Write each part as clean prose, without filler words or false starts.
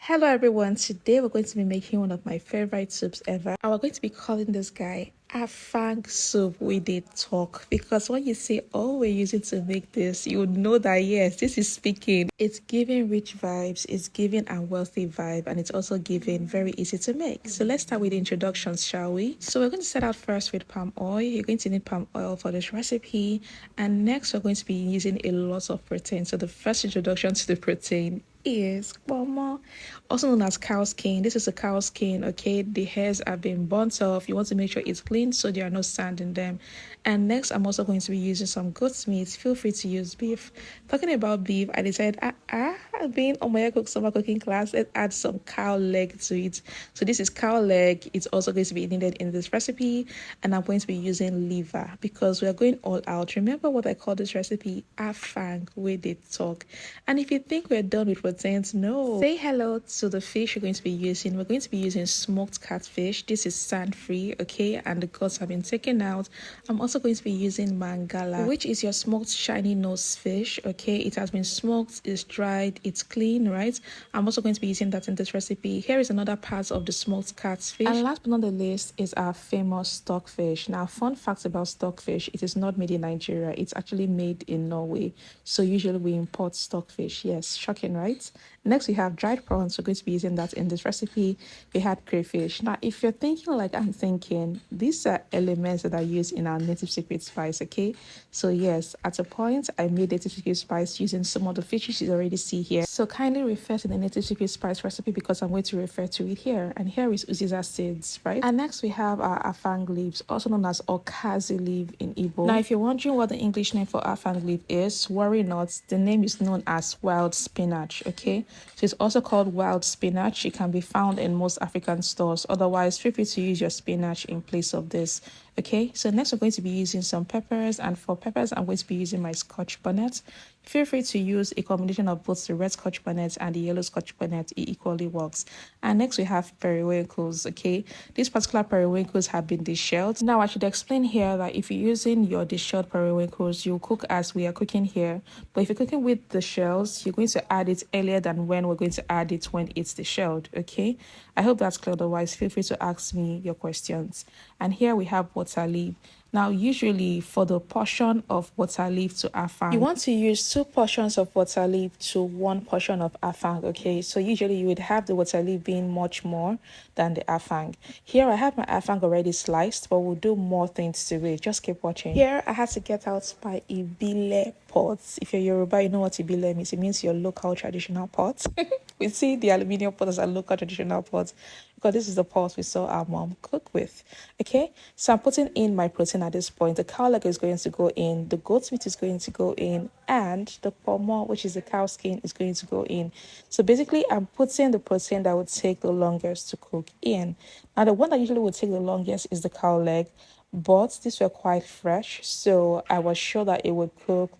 Hello everyone, today we're going to be making one of my favorite soups ever and we're going to be calling this guy AFANG soup with a talk, because when you say all we're using to make this, you would know that yes, this is speaking. It's giving rich vibes, it's giving a wealthy vibe, and it's also giving very easy to make. So let's start with the introductions, shall we? So we're going to start out first with palm oil. You're going to need palm oil for this recipe, and next we're going to be using a lot of protein. So the first introduction to the protein is pomo, also known as cow skin. This is a cow skin, okay? The hairs have been burnt off. You want to make sure it's clean so there are no sand in them. And next, I'm also going to be using some goat's meat. Feel free to use beef. Talking about beef, I decided, being on my summer cooking class, let's add some cow leg to it. So this is cow leg. It's also going to be needed in this recipe. And I'm going to be using liver because we are going all out. Remember what I call this recipe? AFANG, where they talk. And if you think we're done with proteins, no. Say hello to the fish you're going to be using. We're going to be using smoked catfish. This is sand free, okay? And the guts have been taken out. I'm also going to be using mangala, which is your smoked shiny nose fish, okay? It has been smoked, it's dried, it's clean, right? I'm also going to be using that in this recipe. Here is another part of the smoked catfish. And last but not the least is our famous stockfish. Now, fun facts about stockfish: it is not made in Nigeria, it's actually made in Norway. So usually we import stockfish. Yes, shocking, right? Next, we have dried prawns. We're going to be using that in this recipe. We had crayfish. Now, if you're thinking like I'm thinking, these are elements that are used in our native secret spice, okay? So yes, at a point, I made native secret spice using some of the fishes you already see here. So kindly refer to the native secret spice recipe because I'm going to refer to it here. And here is uziza seeds, right? And next, we have our afang leaves, also known as okazi leaf in Igbo. Now, if you're wondering what the English name for afang leaf is, worry not. The name is known as wild spinach, okay? So it's also called wild spinach. It can be found in most African stores. Otherwise, feel free to use your spinach in place of this. Okay, so next we're going to be using some peppers, and for peppers I'm going to be using my scotch bonnet. Feel free to use a combination of both the red scotch bonnet and the yellow scotch bonnet. It equally works. And next we have periwinkles. Okay, these particular periwinkles have been deshelled. Now I should explain here that if you're using your deshelled periwinkles, you'll cook as we are cooking here. But if you're cooking with the shells, you're going to add it earlier than when we're going to add it when it's deshelled. Okay, I hope that's clear. Otherwise, feel free to ask me your questions. And here we have water leaf. Now, usually for the portion of water leaf to afang, you want to use 2 portions of water leaf to 1 portion of afang, okay? So usually you would have the water leaf being much more than the afang. Here I have my afang already sliced, but we'll do more things to it. Just keep watching. Here I had to get out my ibile pot. If you're Yoruba, you know what ibile means. It means your local traditional pot. We see the aluminium pot as a local traditional pot because this is the pot we saw our mom cook with. Okay, so I'm putting in my protein at this point. The cow leg is going to go in, the goat's meat is going to go in, and the pomo, which is the cow skin, is going to go in. So basically I'm putting the protein that would take the longest to cook in. Now the one that usually would take the longest is the cow leg, but these were quite fresh, so I was sure that it would cook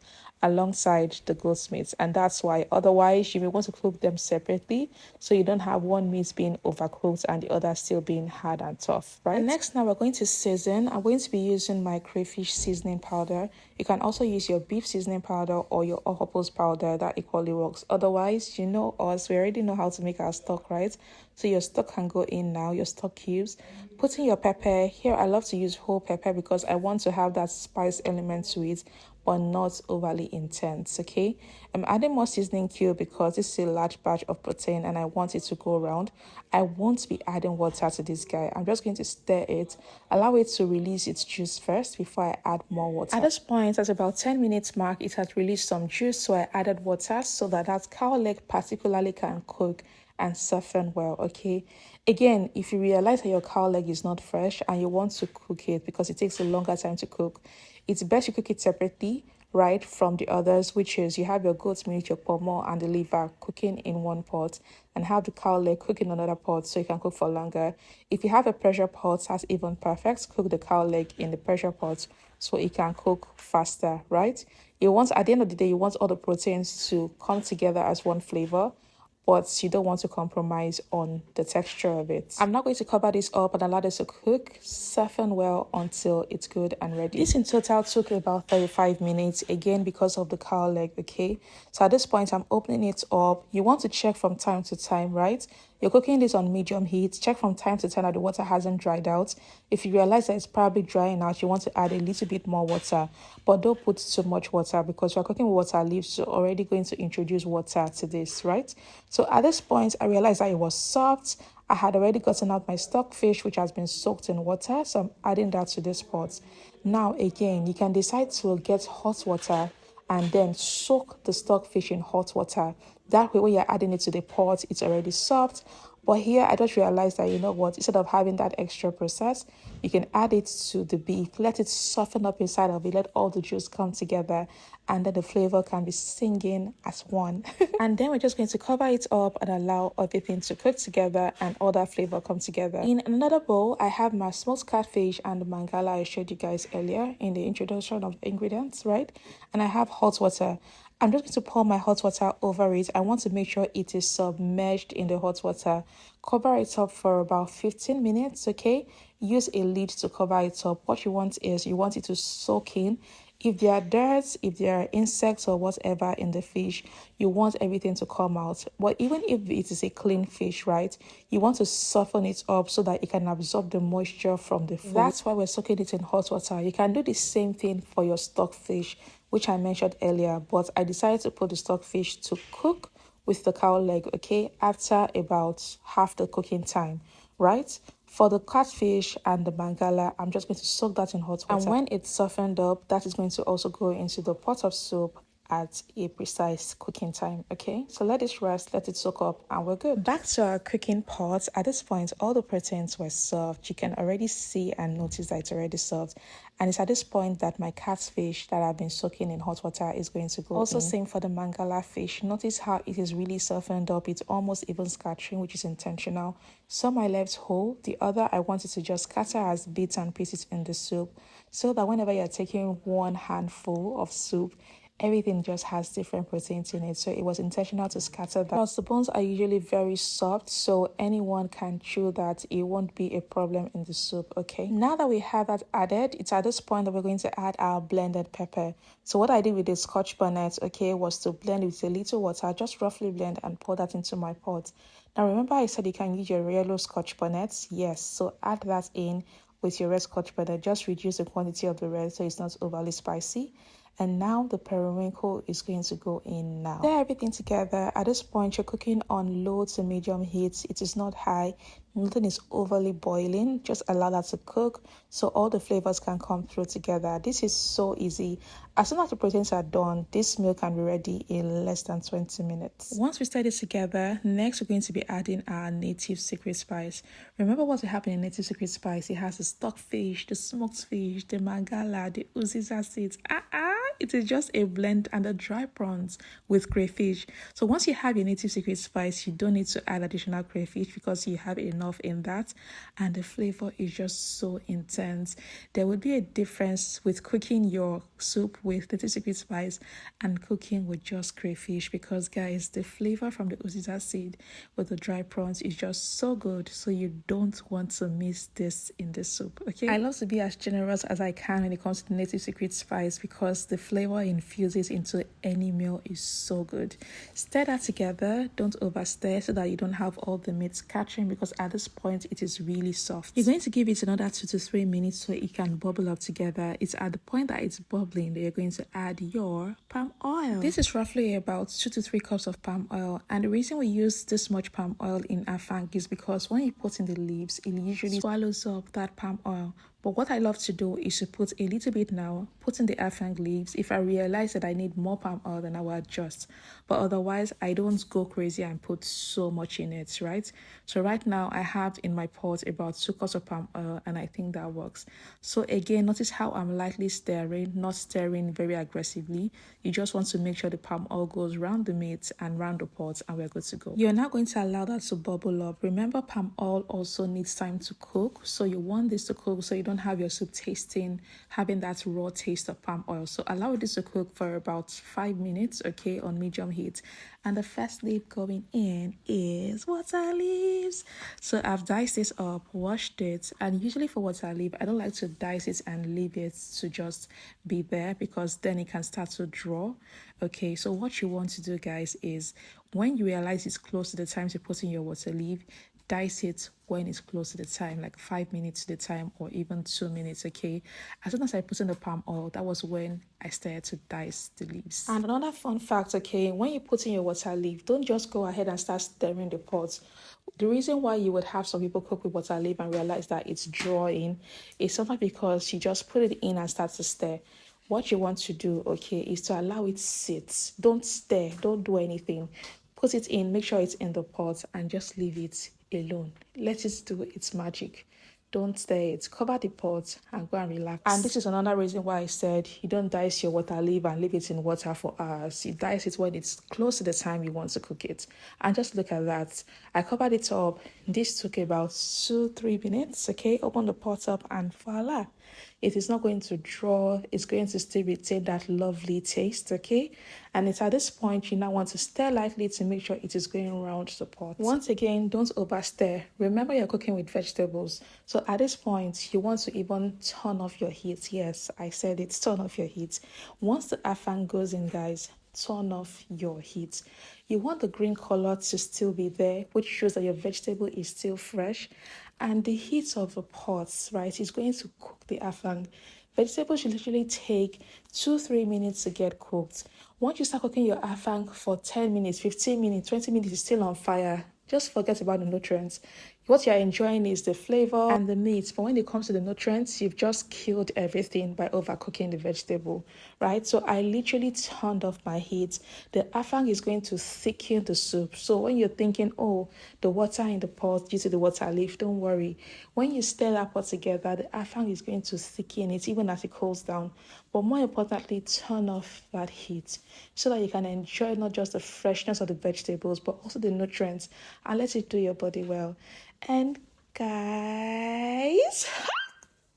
alongside the goat's meat, and that's why. Otherwise you may want to cook them separately so you don't have one meat being overcooked and the other still being hard and tough, right? And next, now we're going to season. I'm going to be using my crayfish seasoning powder. You can also use your beef seasoning powder or your all-purpose powder. That equally works. Otherwise, you know us, we already know how to make our stock, right? So your stock can go in now, your stock cubes. Put in your pepper. Here I love to use whole pepper because I want to have that spice element to it, but not overly intense. Okay, I'm adding more seasoning cube because this is a large batch of protein and I want it to go around. I won't be adding water to this guy. I'm just going to stir it, allow it to release its juice first before I add more water. At this point, at about 10 minutes mark, it has released some juice, so I added water so that cow leg particularly can cook and soften well. Okay, again, if you realize that your cow leg is not fresh and you want to cook it because it takes a longer time to cook, it's best you cook it separately, right, from the others, which is you have your goat's meat, your pomo, and the liver cooking in one pot, and have the cow leg cook in another pot so you can cook for longer. If you have a pressure pot, that's even perfect. Cook the cow leg in the pressure pot so it can cook faster, right? You want, at the end of the day, you want all the proteins to come together as one flavor, but you don't want to compromise on the texture of it. I'm now going to cover this up and allow this to cook, soften well until it's good and ready. This in total took about 35 minutes, again because of the cow leg, okay? So at this point, I'm opening it up. You want to check from time to time, right? You're cooking this on medium heat. Check from time to time that the water hasn't dried out. If you realize that it's probably drying out, you want to add a little bit more water, but don't put too much water because you're cooking with water leaves. You're already going to introduce water to this, right? So at this point, I realized that it was soft. I had already gotten out my stockfish, which has been soaked in water. So I'm adding that to this pot. Now, again, you can decide to get hot water and then soak the stockfish in hot water. That way, when you're adding it to the pot, it's already soft. But here, I just realized that, you know what, instead of having that extra process, you can add it to the beef, let it soften up inside of it, let all the juice come together, and then the flavor can be singing as one. And then we're just going to cover it up and allow everything to cook together and all that flavor come together. In another bowl, I have my smoked catfish and the mangala I showed you guys earlier in the introduction of the ingredients, right? And I have hot water. I'm just going to pour my hot water over it. I want to make sure it is submerged in the hot water. Cover it up for about 15 minutes, okay? Use a lid to cover it up. What you want is you want it to soak in. If there are dirt, if there are insects or whatever in the fish, you want everything to come out. But even if it is a clean fish, right, you want to soften it up so that it can absorb the moisture from the food. That's why we're soaking it in hot water. You can do the same thing for your stockfish, which I mentioned earlier, but I decided to put the stockfish to cook with the cow leg, okay, after about half the cooking time, right? For the catfish and the bangala, I'm just going to soak that in hot water. And when it's softened up, that is going to also go into the pot of soup at a precise cooking time, okay? So let it rest, let it soak up, and we're good. Back to our cooking pot. At this point, all the proteins were soft. You can already see and notice that it's already soft. And it's at this point that my catfish that I've been soaking in hot water is going to go also in. Same for the mangala fish. Notice how it is really softened up. It's almost even scattering, which is intentional. Some I left whole. The other I wanted to just scatter as bits and pieces in the soup so that whenever you're taking one handful of soup, everything just has different proteins in it, so it was intentional to scatter that. Plus, the bones are usually very soft, so anyone can chew that. It won't be a problem in the soup, okay? Now that we have that added, it's at this point that we're going to add our blended pepper. So what I did with the scotch bonnet, okay, was to blend with a little water, just roughly blend and pour that into my pot. Now remember I said you can use your yellow scotch bonnets? Yes, so add that in with your red scotch bonnet. Just reduce the quantity of the red so it's not overly spicy. And now the periwinkle is going to go in now. Stir everything together. At this point, you're cooking on low to medium heat. It is not high. Nothing is overly boiling. Just allow that to cook so all the flavors can come through together. This is so easy. As soon as the proteins are done, this meal can be ready in less than 20 minutes. Once we stir this together, next we're going to be adding our native secret spice. Remember what will happen in native secret spice? It has the stockfish, the smoked fish, the mangala, the uziza seeds. It is just a blend and the dry prawns with crayfish. So once you have your native secret spice, you don't need to add additional crayfish because you have enough in that, and the flavor is just so intense. There would be a difference with cooking your soup with native secret spice and cooking with just crayfish because, guys, the flavor from the uziza seed with the dry prawns is just so good, so you don't want to miss this in the soup, okay? I love to be as generous as I can when it comes to the native secret spice because the flavor infuses into any meal is so good. Stir that together. Don't overstir so that you don't have all the meat catching because at this point it is really soft. You're going to give it another 2 to 3 minutes so it can bubble up together. It's at the point that it's bubbling that you're going to add your palm oil. This is roughly about 2 to 3 cups of palm oil, and the reason we use this much palm oil in AFANG is because when you put in the leaves, it usually swallows up that palm oil. But what I love to do is to put a little bit now, put in the AFANG leaves. If I realize that I need more palm oil, then I will adjust. But otherwise, I don't go crazy and put so much in it, right? So right now, I have in my pot about 2 cups of palm oil, and I think that works. So again, notice how I'm lightly stirring, not stirring very aggressively. You just want to make sure the palm oil goes around the meat and around the pot, and we're good to go. You're now going to allow that to bubble up. Remember, palm oil also needs time to cook, so you want this to cook so you don't have your soup having that raw taste of palm oil. So allow this to cook for about 5 minutes, okay, on medium heat. And the first leaf going in is water leaves. So I've diced this up, washed it, and usually for water leaf, I don't like to dice it and leave it to just be there because then it can start to draw. Okay, so what you want to do, guys, is when you realize it's close to the time to put in your water leaf, dice it when it's close to the time, like 5 minutes to the time or even 2 minutes, okay? As soon as I put in the palm oil, that was when I started to dice the leaves. And another fun fact, okay, when you put in your water leaf, don't just go ahead and start stirring the pot. The reason why you would have some people cook with water leaf and realize that it's drawing is sometimes because you just put it in and start to stir. What you want to do, okay, is to allow it sit. Don't stir, don't do anything. Put it in, make sure it's in the pot, and just leave it alone. Let it do its magic. Don't stir it. Cover the pot and go and relax. And this is another reason why I said you don't dice your water leaf and leave it in water for hours. You dice it when it's close to the time you want to cook it. And just look at that. I covered it up. This took about 2-3 minutes, okay? Open the pot up and voila. It is not going to draw. It's going to still retain that lovely taste, okay? And it's at this point you now want to stir lightly to make sure it is going around the pot. Once again, don't over stir. Remember, you're cooking with vegetables. So at this point, you want to even turn off your heat. Yes, I said it, turn off your heat. Once the AFANG goes in, guys, turn off your heat. You want the green color to still be there, which shows that your vegetable is still fresh. And the heat of the pots, right, is going to cook the AFANG. Vegetables should literally take 2-3 minutes to get cooked. Once you start cooking your AFANG for 10 minutes, 15 minutes, 20 minutes, it's still on fire. Just forget about the nutrients. What you're enjoying is the flavor and the meat. But when it comes to the nutrients, you've just killed everything by overcooking the vegetable, right? So I literally turned off my heat. The AFANG is going to thicken the soup. So when you're thinking, oh, the water in the pot due to the water leaf, don't worry. When you stir that pot together, the AFANG is going to thicken it even as it cools down. But more importantly, turn off that heat so that you can enjoy not just the freshness of the vegetables, but also the nutrients, and let it do your body well. And guys,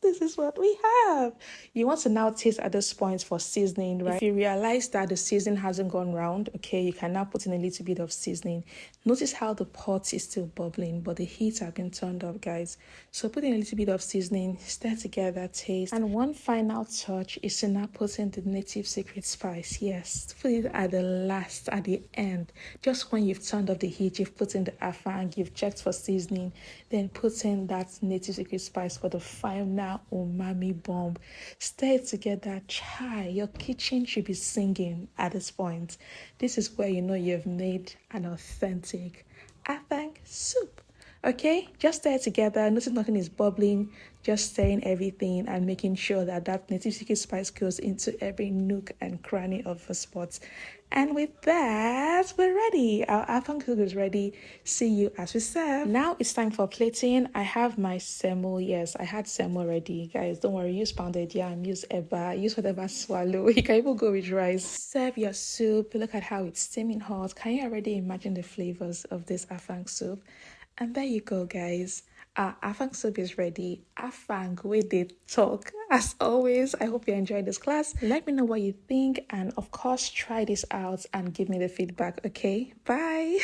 this is what we have. You want to now taste at this point for seasoning, right? If you realize that the seasoning hasn't gone round, okay, you can now put in a little bit of seasoning. Notice how the pot is still bubbling, but the heat has been turned up, guys. So put in a little bit of seasoning, stir together, taste. And one final touch is to now put in the native secret spice. Yes, put it at the last, at the end. Just when you've turned up the heat, you've put in the AFANG, you've checked for seasoning, then put in that native secret spice for the final umami bomb. Stir it together. Chai, your kitchen should be singing at this point. This is where you know you've made an authentic AFANG soup. Okay, just stir it together. Notice nothing is bubbling. Just stirring everything and making sure that that native secret spice goes into every nook and cranny of the spot. And with that, we're ready. Our AFANG soup is ready. See you as we serve. Now it's time for plating. I have my semo. Yes, I had semo ready. Guys, don't worry. Use pounded yam, use eba, use whatever swallow. You can even go with rice. Serve your soup. Look at how it's steaming hot. Can you already imagine the flavors of this AFANG soup? And there you go, guys. Our AFANG soup is ready. AFANG, we did talk. As always, I hope you enjoyed this class. Let me know what you think. And of course, try this out and give me the feedback, okay? Bye.